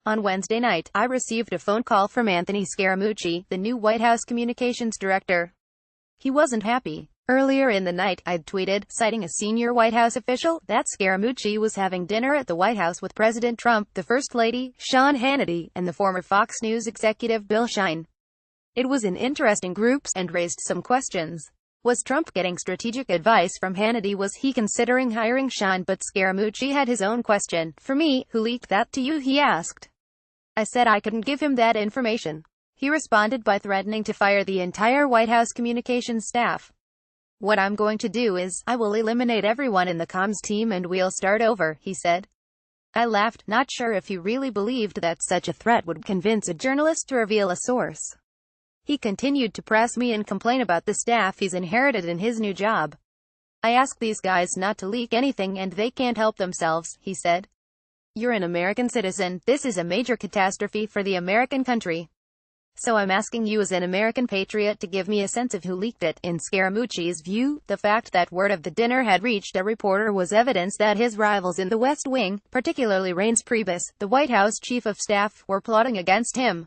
On Wednesday night, I received a phone call from Anthony Scaramucci, the new White House communications director. He wasn't happy. Earlier in the night, I'd tweeted, citing a senior White House official, that Scaramucci was having dinner at the White House with President Trump, the First Lady, Sean Hannity, and the former Fox News executive Bill Shine. It was an interesting group, and raised some questions. Was Trump getting strategic advice from Hannity? Was he considering hiring Sean? But Scaramucci had his own question. For me, who leaked that to you? He asked. I said I couldn't give him that information. He responded by threatening to fire the entire White House communications staff. What I'm going to do is, I will eliminate everyone in the comms team and we'll start over, he said. I laughed, not sure if he really believed that such a threat would convince a journalist to reveal a source. He continued to press me and complain about the staff he's inherited in his new job. I asked these guys not to leak anything and they can't help themselves, he said. You're an American citizen. This is a major catastrophe for the American country. So I'm asking you as an American patriot to give me a sense of who leaked it. In Scaramucci's view, the fact that word of the dinner had reached a reporter was evidence that his rivals in the West Wing, particularly Reince Priebus, the White House chief of staff, were plotting against him.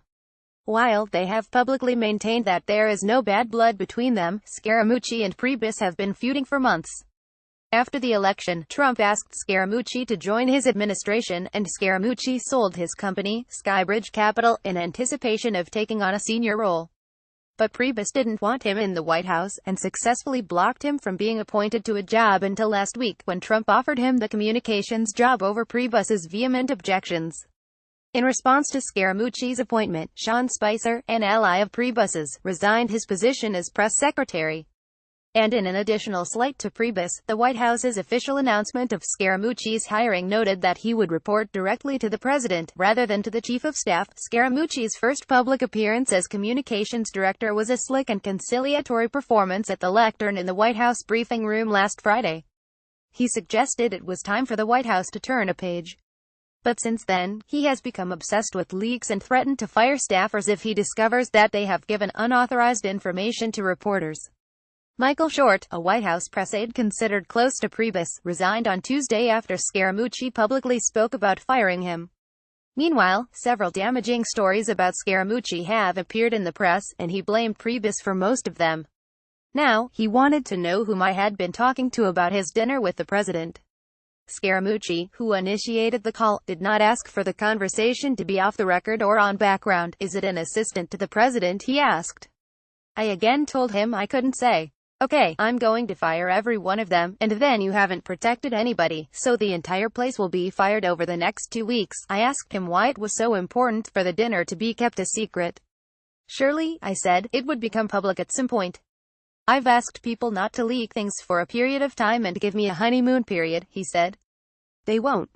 While they have publicly maintained that there is no bad blood between them, Scaramucci and Priebus have been feuding for months. After the election, Trump asked Scaramucci to join his administration, and Scaramucci sold his company, Skybridge Capital, in anticipation of taking on a senior role. But Priebus didn't want him in the White House, and successfully blocked him from being appointed to a job until last week, when Trump offered him the communications job over Priebus's vehement objections. In response to Scaramucci's appointment, Sean Spicer, an ally of Priebus's, resigned his position as press secretary. And in an additional slight to Priebus, the White House's official announcement of Scaramucci's hiring noted that he would report directly to the president, rather than to the chief of staff. Scaramucci's first public appearance as communications director was a slick and conciliatory performance at the lectern in the White House briefing room last Friday. He suggested it was time for the White House to turn a page. But since then, he has become obsessed with leaks and threatened to fire staffers if he discovers that they have given unauthorized information to reporters. Michael Short, a White House press aide considered close to Priebus, resigned on Tuesday after Scaramucci publicly spoke about firing him. Meanwhile, several damaging stories about Scaramucci have appeared in the press, and he blamed Priebus for most of them. Now, he wanted to know whom I had been talking to about his dinner with the president. Scaramucci, who initiated the call, did not ask for the conversation to be off the record or on background. Is it an assistant to the president? He asked. I again told him I couldn't say. Okay, I'm going to fire every one of them, and then you haven't protected anybody, so the entire place will be fired over the next 2 weeks. I asked him why it was so important for the dinner to be kept a secret. Surely, I said, it would become public at some point. I've asked people not to leak things for a period of time and give me a honeymoon period, he said. They won't.